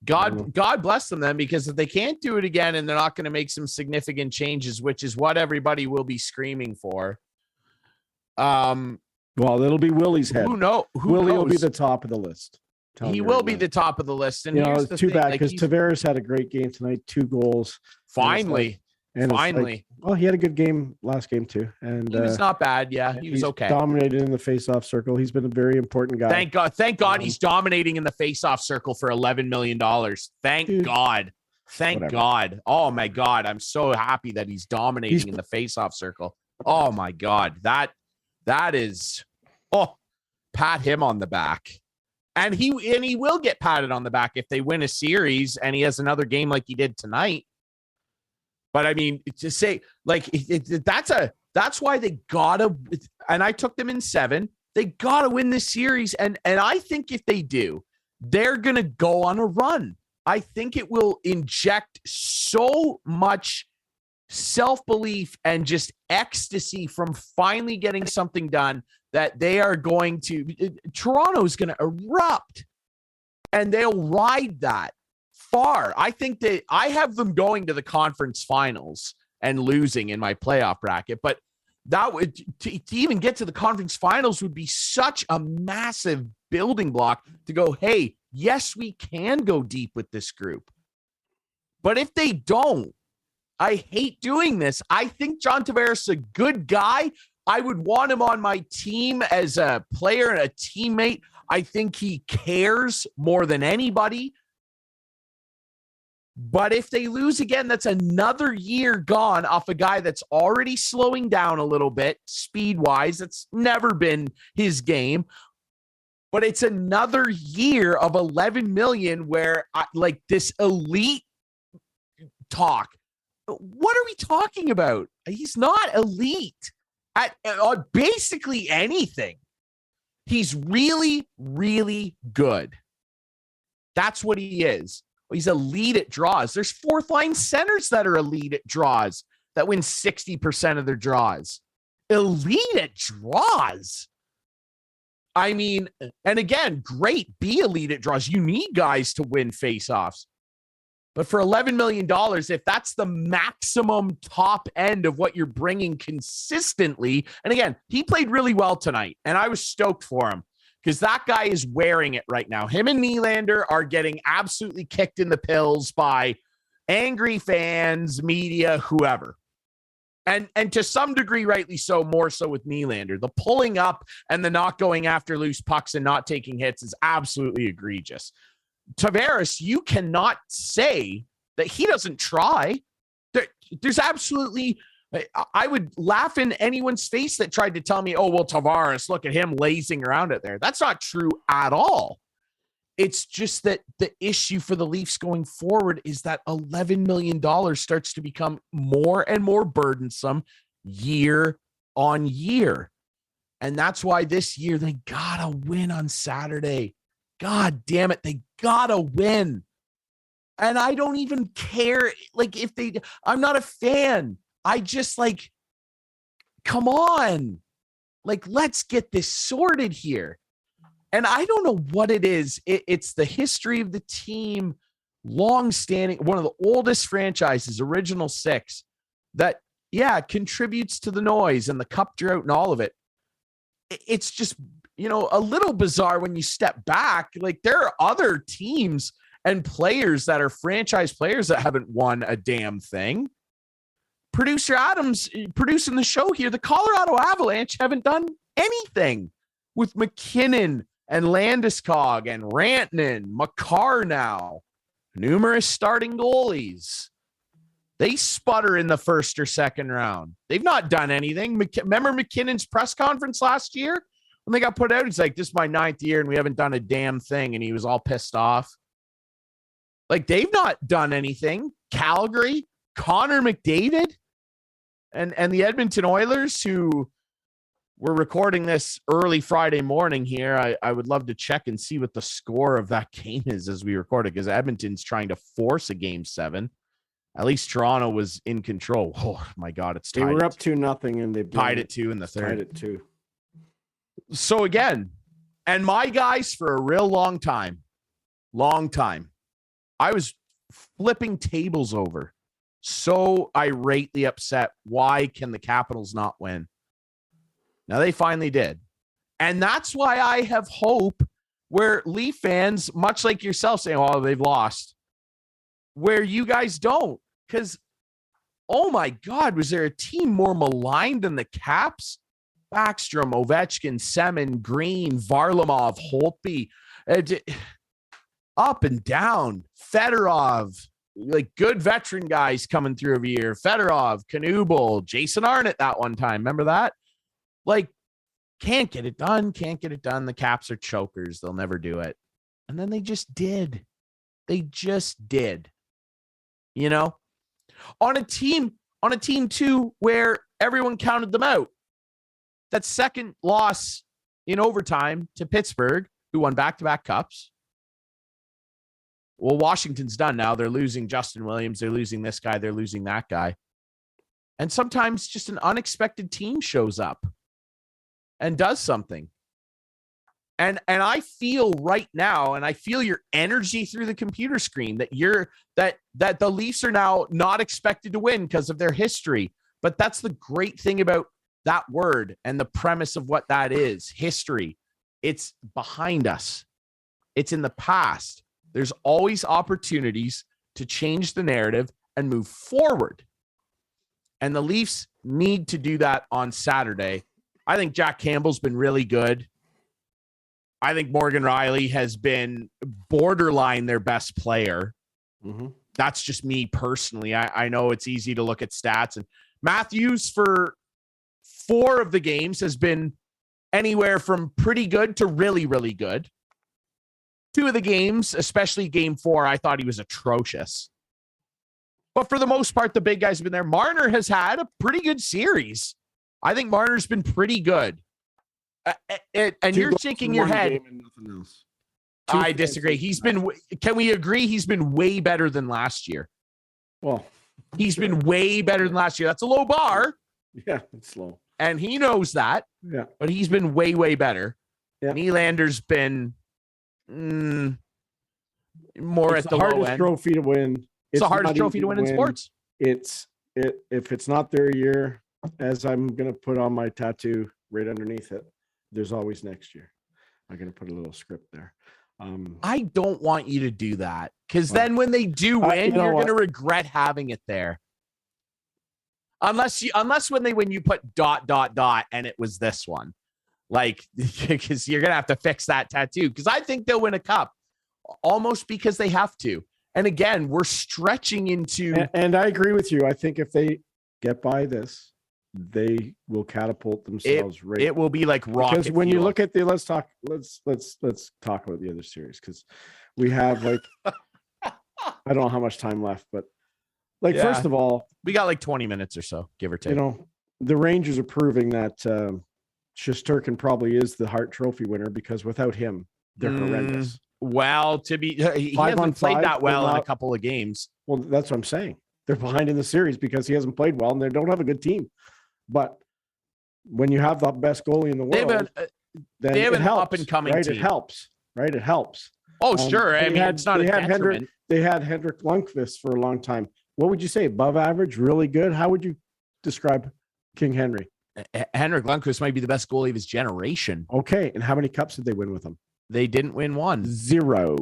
But God bless them then, because if they can't do it again and they're not going to make some significant changes, which is what everybody will be screaming for. Well, it'll be Willie's head. Willie will be the top of the list. He will be the top of the list. And it's too bad because Tavares had a great game tonight, 2 goals. Finally. He had a good game last game too. And he was not bad. Yeah, he was okay. Dominated in the face-off circle. He's been a very important guy. Thank God he's dominating in the face-off circle for $11 million. Thank God. Oh my God. I'm so happy that he's dominating in the face-off circle. Oh my God. That is, pat him on the back. And he will get patted on the back if they win a series and he has another game like he did tonight. But I mean, to say that's why they gotta, and I took them in 7. They gotta win this series. And I think if they do, they're gonna go on a run. I think it will inject so much self-belief and just ecstasy from finally getting something done that they are going to, Toronto's going to erupt and they'll ride that far. I think that I have them going to the conference finals and losing in my playoff bracket, but that would, to even get to the conference finals would be such a massive building block to go, hey, yes, we can go deep with this group. But if they don't, I hate doing this. I think John Tavares is a good guy. I would want him on my team as a player and a teammate. I think he cares more than anybody. But if they lose again, that's another year gone off a guy that's already slowing down a little bit speed-wise. It's never been his game. But it's another year of 11 million where like this elite talk. What are we talking about? He's not elite at basically anything. He's really, really good. That's what he is. He's elite at draws. There's fourth line centers that are elite at draws that win 60% of their draws. Elite at draws. I mean, and again, great. Be elite at draws. You need guys to win faceoffs. But for $11 million, if that's the maximum top end of what you're bringing consistently, and again, he played really well tonight, and I was stoked for him because that guy is wearing it right now. Him and Nylander are getting absolutely kicked in the pills by angry fans, media, whoever. And to some degree, rightly so, more so with Nylander. The pulling up and the not going after loose pucks and not taking hits is absolutely egregious. Tavares, you cannot say that he doesn't try. There's absolutely, I would laugh in anyone's face that tried to tell me, oh, well, Tavares, look at him lazing around it there. That's not true at all. It's just that the issue for the Leafs going forward is that $11 million starts to become more and more burdensome year on year. And that's why this year they gotta win on Saturday. God damn it, they gotta win. And I don't even care, like, if they, I'm not a fan. I just, like, come on. Like, let's get this sorted here. And I don't know what it is. It's the history of the team, long-standing, one of the oldest franchises, original six, that, yeah, contributes to the noise and the cup drought and all of it. It's just, you know, a little bizarre when you step back. Like, there are other teams and players that are franchise players that haven't won a damn thing. Producer Adams producing the show here. The Colorado Avalanche haven't done anything with McKinnon and Landeskog and Rantanen, Makar now, numerous starting goalies. They sputter in the first or second round. They've not done anything. Remember McKinnon's press conference last year? When they got put out, he's like, this is my 9th year and we haven't done a damn thing. And he was all pissed off. Like, they've not done anything. Calgary, Connor McDavid, and the Edmonton Oilers, who we're recording this early Friday morning here. I would love to check and see what the score of that game is as we record it, because Edmonton's trying to force a game 7. At least Toronto was in control. Oh my God, it's tied. They were up 2-0 and they've tied it 2 in the third. Tied it 2. So again, and my guys for a real long time, I was flipping tables over. So irately upset. Why can the Capitals not win? Now they finally did. And that's why I have hope where Leaf fans, much like yourself, saying, oh, they've lost, where you guys don't. Because, oh my God, was there a team more maligned than the Caps? Backstrom, Ovechkin, Semin, Green, Varlamov, Holtby, up and down. Fedorov, like, good veteran guys coming through every year. Fedorov, Knubel, Jason Arnott that one time. Remember that? Like, can't get it done. The Caps are chokers. They'll never do it. And then they just did. You know, on a team too, where everyone counted them out. That second loss in overtime to Pittsburgh, who won back-to-back cups. Well, Washington's done now. They're losing Justin Williams. They're losing this guy. They're losing that guy. And sometimes just an unexpected team shows up and does something. And I feel right now, and I feel your energy through the computer screen that the Leafs are now not expected to win because of their history. But that's the great thing about that word and the premise of what that is, history. It's behind us. It's in the past. There's always opportunities to change the narrative and move forward. And the Leafs need to do that on Saturday. I think Jack Campbell's been really good. I think Morgan Rielly has been borderline their best player. Mm-hmm. That's just me personally. I know it's easy to look at stats. And Matthews, for 4 of the games, has been anywhere from pretty good to really, really good. 2 of the games, especially game 4, I thought he was atrocious. But for the most part, the big guys have been there. Marner has had a pretty good series. I think Marner's been pretty good. And you're shaking your head. I disagree. Can we agree he's been way better than last year? Well, he's been way better than last year. That's a low bar. Yeah, it's low. And he knows that. Yeah. But he's been way, way better. Yeah. Nylander's been more it's at the low end. Hardest trophy to win. It's the hardest trophy to win in sports. If it's not their year, as I'm going to put on my tattoo right underneath it, there's always next year. I'm going to put a little script there. I don't want you to do that because then when they do win, you're going to regret having it there. Unless when you put ... and it was this one, like, because you're going to have to fix that tattoo because I think they'll win a cup almost because they have to. And again, we're stretching into. And I agree with you. I think if they get by this, they will catapult themselves. It will be like rocket. Because when you look at let's talk about the other series because we have like I don't know how much time left, but first of all, we got like 20 minutes or so, give or take. You know, the Rangers are proving that Shesterkin probably is the Hart Trophy winner because without him, they're horrendous. Well, he hasn't played that well in a couple of games. Well, that's what I'm saying. They're behind in the series because he hasn't played well and they don't have a good team. But when you have the best goalie in the world, they have an up and coming right? team. It helps, right? It helps. Oh, sure. I mean, it's not a detriment. They had Henrik Lundqvist for a long time. What would you say? Above average, really good? How would you describe King Henry? Henrik Lundqvist might be the best goalie of his generation. Okay. And how many cups did they win with him? They didn't win one. Zero.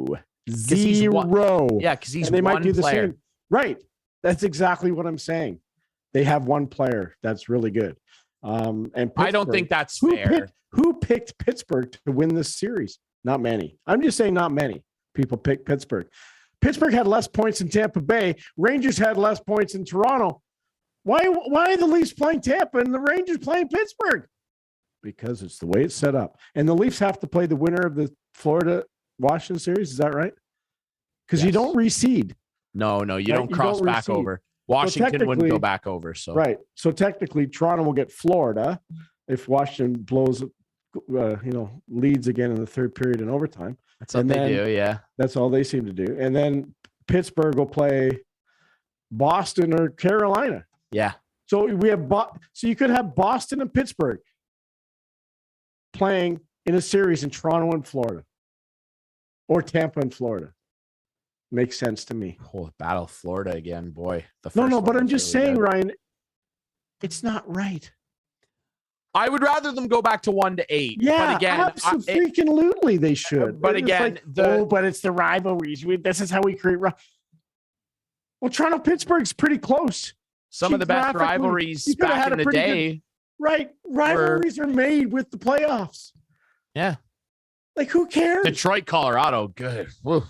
Yeah, because he's one player. Same. Right. That's exactly what I'm saying. They have one player that's really good. And I don't think that's fair. Who picked Pittsburgh to win this series? Not many. I'm just saying not many people picked Pittsburgh. Pittsburgh had less points in Tampa Bay. Rangers had less points in Toronto. Why are the Leafs playing Tampa and the Rangers playing Pittsburgh? Because it's the way it's set up. And the Leafs have to play the winner of the Florida-Washington series. Is that right? Because you don't reseed. No, you don't cross back over. Washington wouldn't go back over. So right. So technically, Toronto will get Florida if Washington blows, leads again in the third period in overtime. That's what they do. Yeah, that's all they seem to do. And then Pittsburgh will play Boston or Carolina. Yeah. So we have so you could have Boston and Pittsburgh playing in a series in Toronto and Florida, or Tampa and Florida. Makes sense to me. Oh, Battle of Florida again, boy. No, but I'm just saying, Ryan, it's not right. I would rather them go back to 1-8. Yeah, but again, absolutely, they should. But again, but it's the rivalries. This is how we create. Well, Toronto-Pittsburgh's pretty close. Some of the best rivalries back in the day. Right. Rivalries are made with the playoffs. Yeah. Like, who cares? Detroit, Colorado. Good. Woo.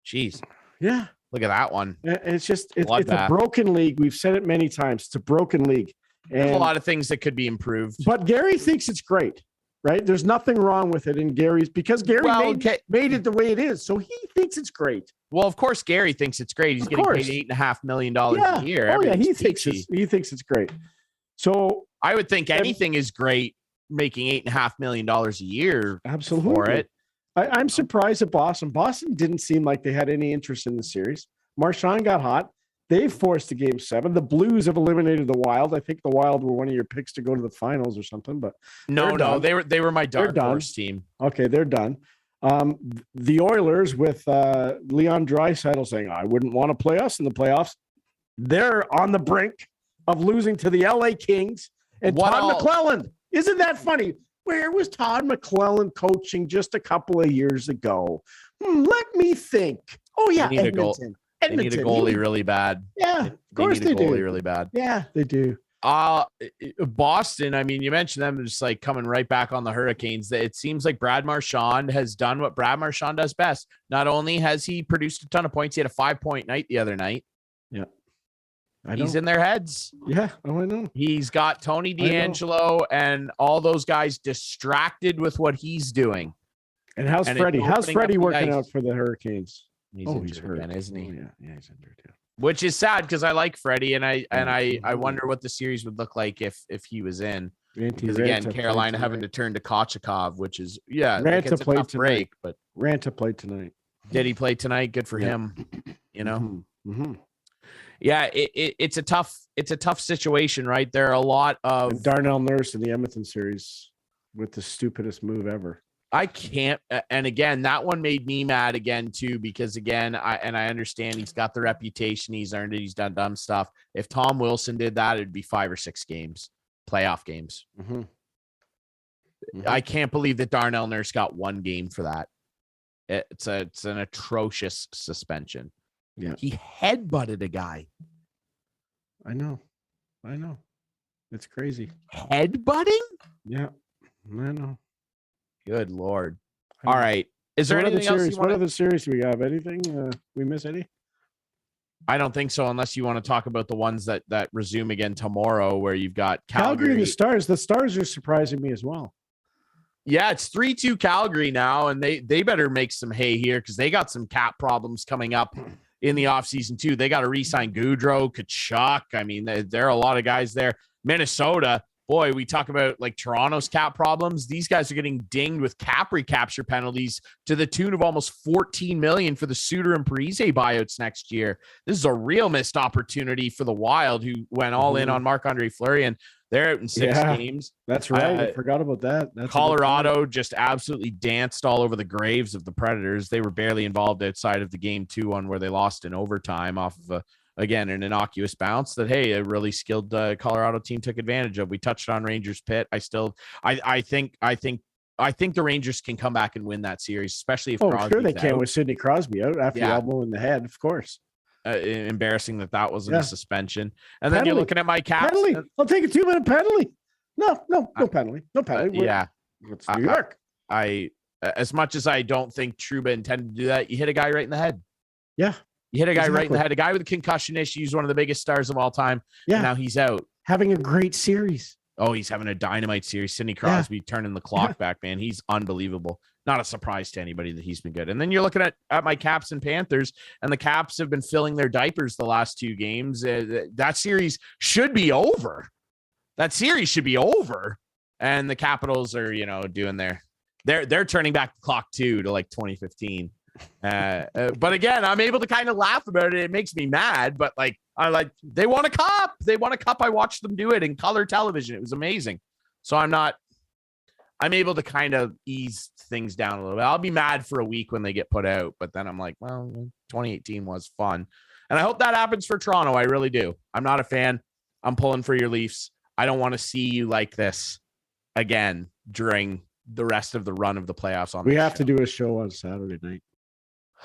Jeez. Yeah. Look at that one. It's a broken league. We've said it many times. It's a broken league. There's a lot of things that could be improved. But Gary thinks it's great, right? There's nothing wrong with it. And Gary made it the way it is. So he thinks it's great. Well, of course, Gary thinks it's great. He's getting paid $8.5 million a year. Oh, yeah. He thinks it's great. So I would think anything is great, making $8.5 million a year. Absolutely. For it. I'm surprised at Boston. Boston didn't seem like they had any interest in the series. Marchand got hot. They forced the game 7. The Blues have eliminated the Wild. I think the Wild were one of your picks to go to the finals or something, but no, they were my dark horse team. Okay, they're done. The Oilers with Leon Draisaitl saying, I wouldn't want to play us in the playoffs. They're on the brink of losing to the LA Kings and Todd McClelland. Isn't that funny? Where was Todd McClelland coaching just a couple of years ago? Let me think. Oh, yeah, Edmonton. They need a goalie really bad. Yeah, of course they do. Really bad. Yeah, they do. Boston, I mean, you mentioned them just like coming right back on the Hurricanes. It seems like Brad Marchand has done what Brad Marchand does best. Not only has he produced a ton of points, he had a 5-point night the other night. Yeah. He's in their heads. Yeah, I know. He's got Tony DeAngelo and all those guys distracted with what he's doing. And how's Freddie? How's Freddie working out for the Hurricanes? He's hurt again, isn't he? Oh, yeah, he's injured. Yeah. Which is sad because I like Freddie, and I wonder what the series would look like if he was in. Because again, Carolina having to turn to Kochekov, which is Ranta played tonight. Break, but Ranta played tonight. Did he play tonight? Good for him. You know. Mm-hmm. Yeah, it's a tough situation, right? There are a lot of and Darnell Nurse in the Edmonton series with the stupidest move ever. I can't, and again, that one made me mad again too, because again, I understand he's got the reputation, he's earned it, he's done dumb stuff. If Tom Wilson did that, it'd be 5 or 6 games, playoff games. Mm-hmm. I can't believe that Darnell Nurse got 1 game for that. It's an atrocious suspension. Yeah, he headbutted a guy. I know. It's crazy. Headbutting? Yeah, I know. Good Lord. All right. Is there anything else? What other series do we have? Anything? We miss any? I don't think so, unless you want to talk about the ones that resume again tomorrow, where you've got Calgary and the Stars. The Stars are surprising me as well. Yeah, it's 3-2 Calgary now, and they better make some hay here because they got some cap problems coming up in the offseason too. They got to re-sign Gaudreau, Kachuk. I mean, there are a lot of guys there. Minnesota. Boy, we talk about like Toronto's cap problems. These guys are getting dinged with cap recapture penalties to the tune of almost $14 million for the Suter and Parise buyouts next year. This is a real missed opportunity for the Wild, who went all in on Marc-Andre Fleury, and they're out in 6 games. That's right. I forgot about that. Colorado just absolutely danced all over the graves of the Predators. They were barely involved outside of the Game 2 one where they lost in overtime off of again, an innocuous bounce that, hey, a really skilled Colorado team took advantage of. We touched on Rangers Pitt. I think the Rangers can come back and win that series, especially if Crosby's sure they can with Sidney Crosby out after the elbow in the head, of course. Embarrassing that wasn't a suspension. And penalty. Then you're looking at my Caps. Penalty. I'll take a 2-minute penalty. No penalty. No penalty. It's New York. I as much as I don't think Trouba intended to do that, you hit a guy right in the head. Yeah. You hit a guy right in the head, a guy with concussion issues, one of the biggest stars of all time. Yeah. And now he's out. Having a great series. Oh, he's having a dynamite series. Sidney Crosby turning the clock back, man. He's unbelievable. Not a surprise to anybody that he's been good. And then you're looking at my Caps and Panthers, and the Caps have been filling their diapers the last 2 games. That series should be over. And the Capitals are, doing they're turning back the clock too to like 2015. But again, I'm able to kind of laugh about it. It makes me mad, but they won a cup. I watched them do it in color television. It was amazing. So I'm able to kind of ease things down a little bit. I'll be mad for a week when they get put out, but then I'm like, well, 2018 was fun. And I hope that happens for Toronto. I really do. I'm not a fan. I'm pulling for your Leafs. I don't want to see you like this again during the rest of the run of the playoffs. We have to do a show on Saturday night.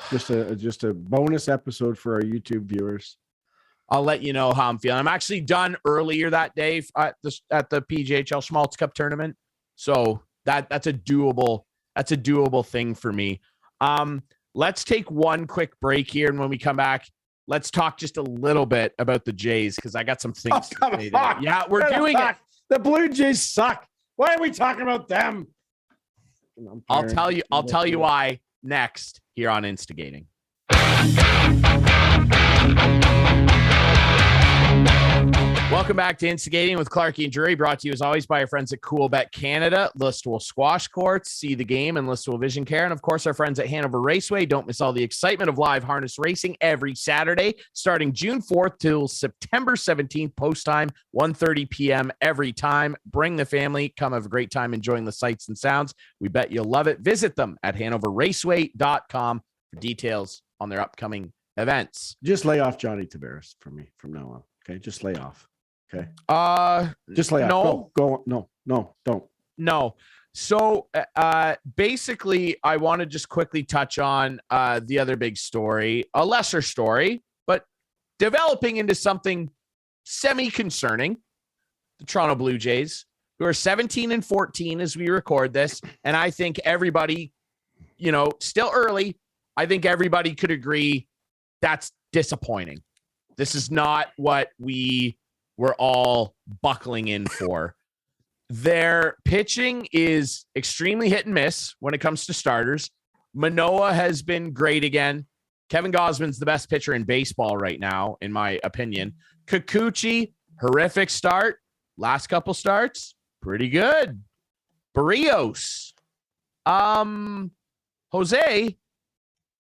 Just a bonus episode for our YouTube viewers. I'll let you know how I'm feeling. I'm actually done earlier that day at the PJHL Schmaltz Cup tournament, so that's a doable thing for me. Let's take one quick break here, and when we come back, let's talk just a little bit about the Jays because I got some things to say. Yeah, we're doing it. The Blue Jays suck. Why are we talking about them? I'll tell you why next here on Instigating. Welcome back to Instigating with Clarkey and Drury, brought to you as always by our friends at Cool Bet Canada, Listowel Squash Courts, See the Game, and Listowel Vision Care, and of course our friends at Hanover Raceway. Don't miss all the excitement of live harness racing every Saturday, starting June 4th till September 17th, post time, 1:30 p.m. every time. Bring the family, come have a great time enjoying the sights and sounds. We bet you'll love it. Visit them at hanoverraceway.com for details on their upcoming events. Just lay off Johnny Tavares for me from now on. Okay, just lay off. Okay. Just lay off. No. Go. No, don't. No. So basically, I want to just quickly touch on the other big story, a lesser story, but developing into something semi-concerning. The Toronto Blue Jays, who are 17-14 as we record this, and I think everybody, still early, I think everybody could agree that's disappointing. This is not what we were all buckling in for. Their pitching is extremely hit and miss when it comes to starters. Manoah has been great again. Kevin Gausman's the best pitcher in baseball right now, in my opinion. Kikuchi, horrific start. Last couple starts, pretty good. Barrios. Jose,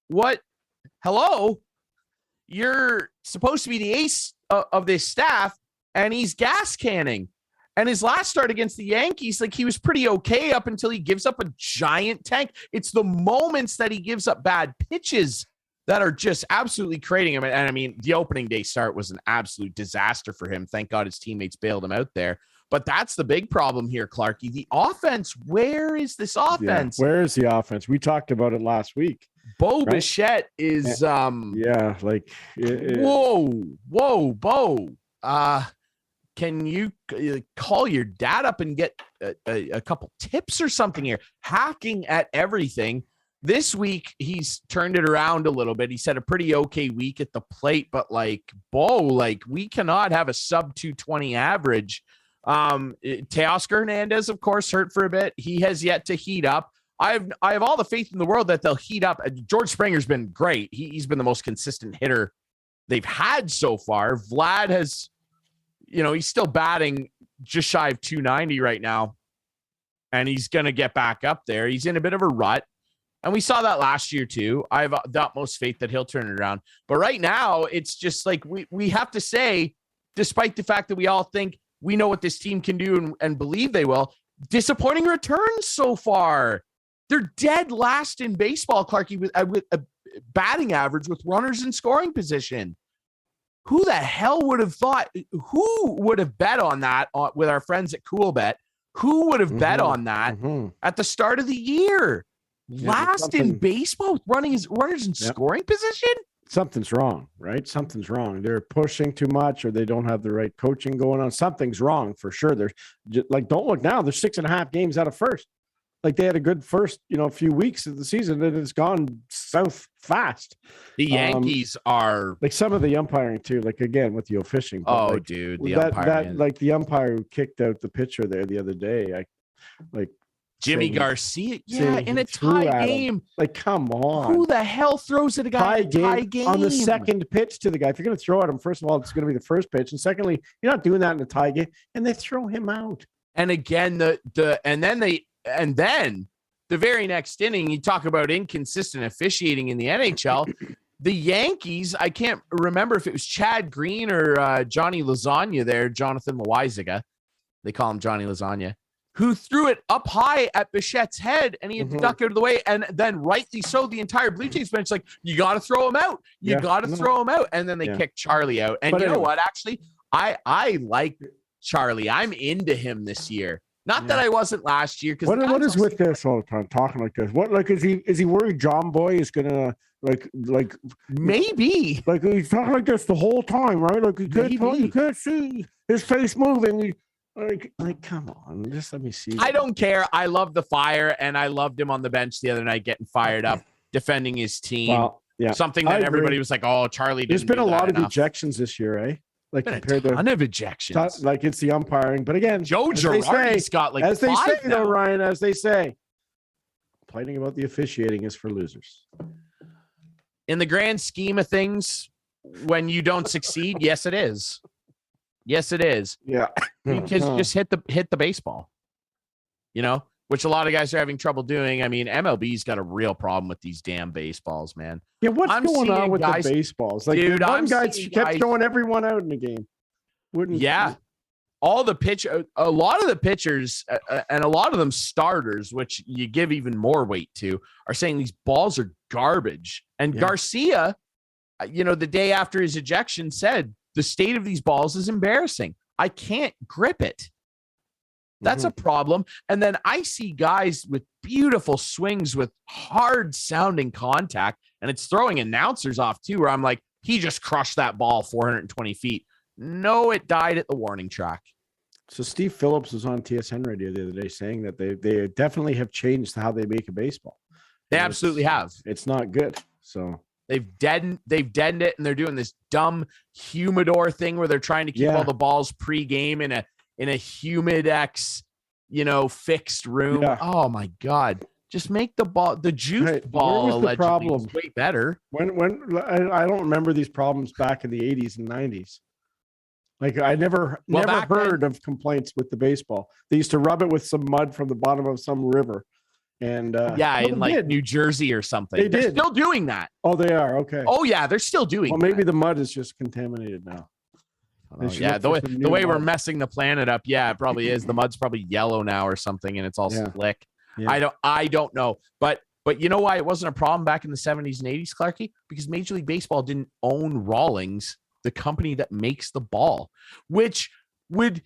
what? Hello? You're supposed to be the ace of this staff, and he's gas canning. And his last start against the Yankees, he was pretty okay up until he gives up a giant tank. It's the moments that he gives up bad pitches that are just absolutely creating him. And I mean, the opening day start was an absolute disaster for him. Thank God his teammates bailed him out there. But that's the big problem here, Clarkey. The offense, where is this offense? Yeah, where is the offense? We talked about it last week. Bo Bichette is whoa, Bo. Can you call your dad up and get a couple tips or something here? Hacking at everything. This week, he's turned it around a little bit. He's had a pretty okay week at the plate, but Bo, we cannot have a sub 220 average. Teoscar Hernandez, of course, hurt for a bit. He has yet to heat up. I have all the faith in the world that they'll heat up. George Springer's been great. He's been the most consistent hitter they've had so far. Vlad has, he's still batting just shy of 290 right now, and he's going to get back up there. He's in a bit of a rut, and we saw that last year too. I have the utmost faith that he'll turn it around. But right now, it's just we have to say, despite the fact that we all think we know what this team can do and believe they will, disappointing returns so far. They're dead last in baseball, Clarkey, with a batting average with runners in scoring position. Who the hell would have thought? Who would have bet on that with our friends at Cool Bet? Who would have bet on that at the start of the year? Last in baseball with runners in scoring position? Something's wrong, right? Something's wrong. They're pushing too much, or they don't have the right coaching going on. Something's wrong for sure. They're don't look now. They're 6.5 games out of first. They had a good first, few weeks of the season, and it's gone south fast. The Yankees are some of the umpiring too. Again with the fishing. Dude, the umpiring. The umpire who kicked out the pitcher there the other day. Jimmy Garcia, in a tie game. Come on. Who the hell throws at a guy in a tie game? On the second pitch to the guy? If you're going to throw at him, first of all, it's going to be the first pitch. And secondly, you're not doing that in a tie game. And they throw him out. And again, and then the very next inning, you talk about inconsistent officiating in the NHL. The Yankees, I can't remember if it was Chad Green or Johnny Lasagna there, Jonathan Loizaga. They call him Johnny Lasagna, who threw it up high at Bichette's head, and he had to duck out of the way. And then rightly so, the entire Blue Jays bench you got to throw him out. You got to throw him out. And then they kicked Charlie out. And know what? Actually, I like Charlie. I'm into him this year. Not that I wasn't last year. What is with this all the time, talking like this? What is he worried John Boy is gonna maybe he's talking like this the whole time, right? You can't see his face moving. Come on, just let me see. I don't care. I love the fire, and I loved him on the bench the other night, getting fired up, defending his team. Well, yeah, something that everybody was like, "Oh, Charlie." There's been a lot of ejections this year, eh? Compared to a ton of ejections. It's the umpiring, but again, Joe Girardi's got as they say, now. though, Ryan, as they say, complaining about the officiating is for losers. In the grand scheme of things, when you don't succeed, yes, it is. Yes, it is. Yeah. Because just hit the baseball, which a lot of guys are having trouble doing. I mean, MLB's got a real problem with these damn baseballs, man. Yeah, what's I'm going on seeing with guys- the baseballs? Like, Dude, one I'm guy seeing kept guys- throwing everyone out in the game. Yeah. All the a lot of the pitchers and a lot of them starters, which you give even more weight to, are saying these balls are garbage. And Garcia, the day after his ejection said, the state of these balls is embarrassing. I can't grip it. That's a problem. And then I see guys with beautiful swings with hard sounding contact, and it's throwing announcers off too, where I'm like, he just crushed that ball 420 feet. No, it died at the warning track. So Steve Phillips was on TSN radio the other day saying that they definitely have changed how they make a baseball. They absolutely have. It's not good. So they've deadened it, and they're doing this dumb humidor thing where they're trying to keep all the balls pre-game in a humidex, fixed room. Yeah. Oh my God. Just make the juice ball where was the allegedly problem? was way better. When I don't remember these problems back in the 80s and 90s. Like, I never heard of complaints with the baseball. They used to rub it with some mud from the bottom of some river. And in like New Jersey or something. They're still doing that. Oh, they are. Okay. Oh yeah, they're still doing well, maybe the mud is just contaminated now. The way we're messing the planet up, it probably is. The mud's probably yellow now or something, and it's all slick. Yeah. I don't know. But you know why it wasn't a problem back in the 70s and 80s, Clarkey? Because Major League Baseball didn't own Rawlings, the company that makes the ball, which would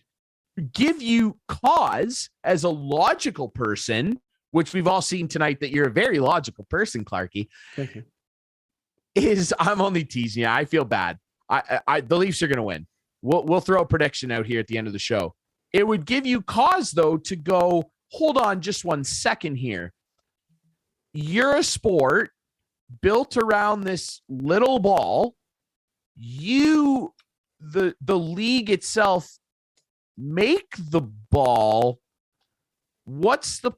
give you cause as a logical person, which we've all seen tonight that you're a very logical person, Clarkey. Thank you. I'm only teasing you. I feel bad. The Leafs are going to win. We'll throw a prediction out here at the end of the show. It would give you cause, though, to go, hold on just 1 second here. You're a sport built around this little ball. The league itself, make the ball. What's the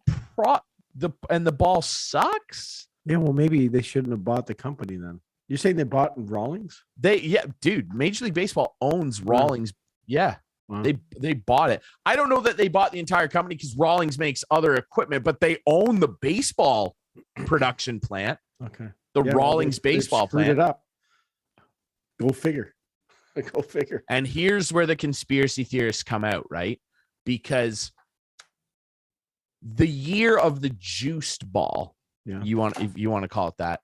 and the ball sucks? Yeah, well, maybe they shouldn't have bought the company then. You're saying they bought Rawlings? Dude, Major League Baseball owns Rawlings. Yeah. Wow. They bought it. I don't know that they bought the entire company because Rawlings makes other equipment, but they own the baseball production plant. Okay. The Rawlings baseball plant. It up. Go figure. Go figure. And here's where the conspiracy theorists come out, right? Because the year of the juiced ball, if you want to call it that,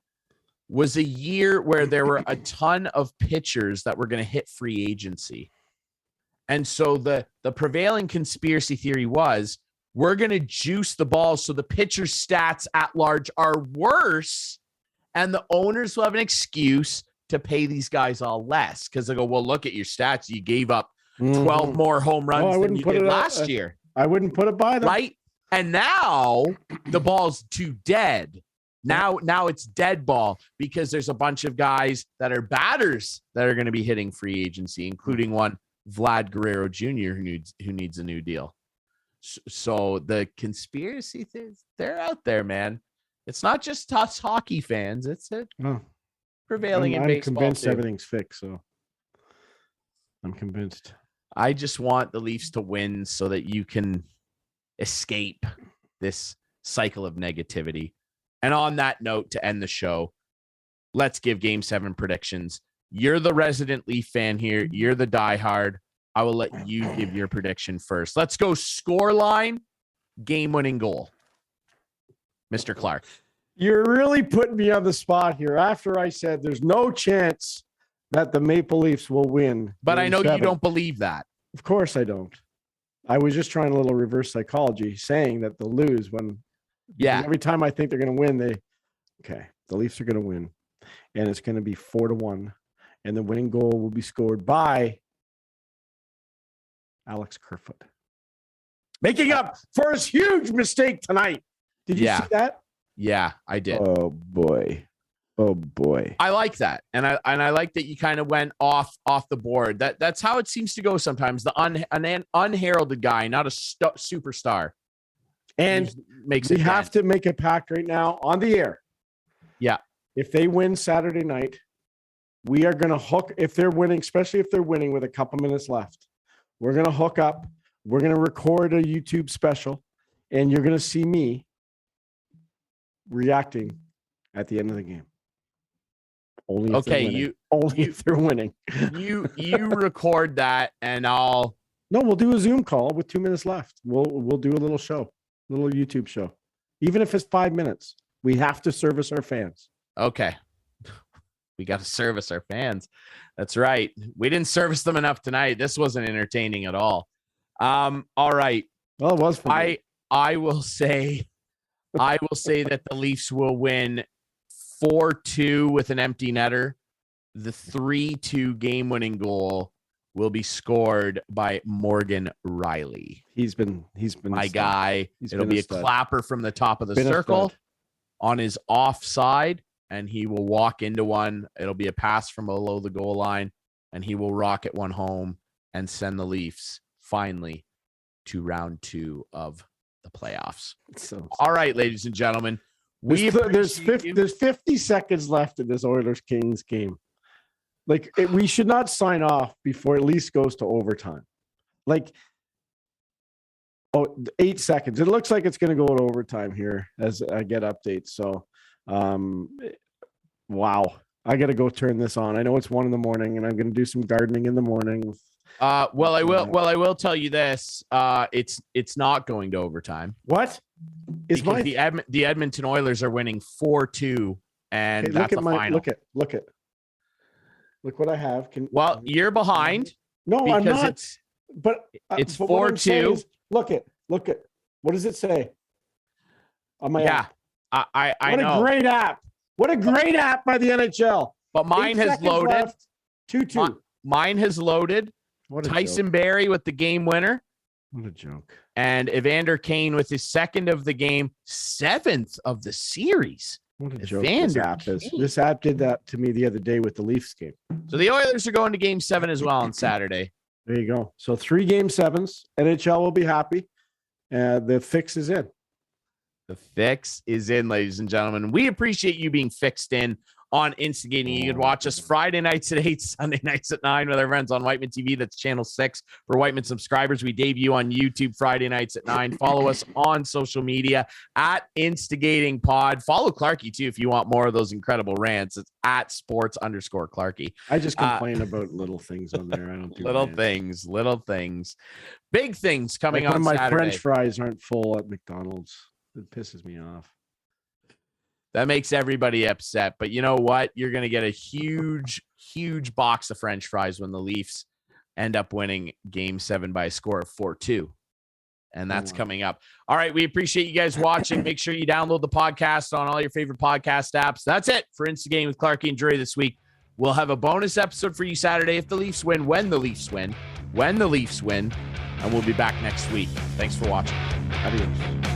was a year where there were a ton of pitchers that were going to hit free agency. And so the prevailing conspiracy theory was, we're going to juice the ball so the pitcher's stats at large are worse, and the owners will have an excuse to pay these guys all less, because they go, well, look at your stats. You gave up 12 more home runs than you did last year. I wouldn't put it by them. Right? And now the ball's too dead. Now it's dead ball because there's a bunch of guys that are batters that are going to be hitting free agency, including one, Vlad Guerrero Jr., who needs a new deal. So the conspiracy theories, they're out there, man. It's not just us hockey fans. It's prevailing in baseball. I'm convinced too. Everything's fixed, so I'm convinced. I just want the Leafs to win so that you can escape this cycle of negativity. And on that note, to end the show, let's give Game 7 predictions. You're the resident Leaf fan here. You're the diehard. I will let you give your prediction first. Let's go scoreline, game-winning goal. Mr. Clark. You're really putting me on the spot here after I said there's no chance that the Maple Leafs will win. But I know 7. you don't believe that. Of course I don't. I was just trying a little reverse psychology, saying that they'll lose when every time I think they're going to win, the Leafs are going to win. And it's going to be 4-1. And the winning goal will be scored by Alex Kerfoot. Making up for his huge mistake tonight. Did you see that? Yeah, I did. Oh boy. I like that. And I like that you kind of went off the board. That's how it seems to go sometimes. An unheralded guy, not a superstar. And we have to make a pact right now on the air. Yeah. If they win Saturday night, we are going to hook, if they're winning, especially if they're winning with a couple minutes left, We're going to hook up. We're going to record a YouTube special, and you're going to see me reacting at the end of the game. Only if they're winning. If they're winning. You record that, and I'll. No, we'll do a Zoom call with 2 minutes left. We'll do a little show, little YouTube show, even if it's 5 minutes. We have to service our fans. Okay. We got to service our fans. That's right. We didn't service them enough tonight. This wasn't entertaining at all. All right. Well, it was for me. I will say that the Leafs will win 4-2 with an empty netter. The 3-2 game-winning goal will be scored by Morgan Riley. He's been my guy. It'll be a clapper from the top of the circle on his offside, and he will walk into one. It'll be a pass from below the goal line, and he will rocket one home and send the Leafs finally to round 2 of the playoffs. All right, ladies and gentlemen, there's 50 seconds left in this Oilers-Kings game. We should not sign off before at least goes to overtime. 8 seconds. It looks like it's going to go to overtime here as I get updates. So, wow. I got to go turn this on. I know it's 1 a.m, and I'm going to do some gardening in the morning. I will tell you this. It's not going to overtime. What? The Edmonton Oilers are winning 4-2, and that's the final. Look what I have. You're behind. No, I'm not. It's 4-2. Look at. What does it say? On my app. I what know. A great app. What a great app by the NHL. But mine has loaded. 2-2. Mine has loaded. Tyson Barrie with the game winner. What a joke. And Evander Kane with his 2nd of the game, 7th of the series. What a joke this app is. This app did that to me the other day with the Leafs game. So the Oilers are going to game 7 as well on Saturday. There you go. So 3 game 7s. NHL will be happy. The fix is in. The fix is in, ladies and gentlemen. We appreciate you being fixed in on Instigating. You can watch us Friday nights at 8, Sunday nights at 9 with our friends on Whiteman TV. That's channel 6 for Whiteman subscribers. We debut on YouTube Friday nights at 9. Follow us on social media at Instigating Pod. Follow Clarkey too if you want more of those incredible rants. It's at sports_Clarkey. I just complain about little things on there. I don't do little things. Big things coming on my Saturday. French fries aren't full at McDonald's. It pisses me off. That makes everybody upset. But you know what? You're going to get a huge, huge box of French fries when the Leafs end up winning game 7 by a score of 4-2. And that's coming up. All right. We appreciate you guys watching. Make sure you download the podcast on all your favorite podcast apps. That's it for Instigating with Clarkey and Drury this week. We'll have a bonus episode for you Saturday if the Leafs win, when the Leafs win. And we'll be back next week. Thanks for watching. Adios.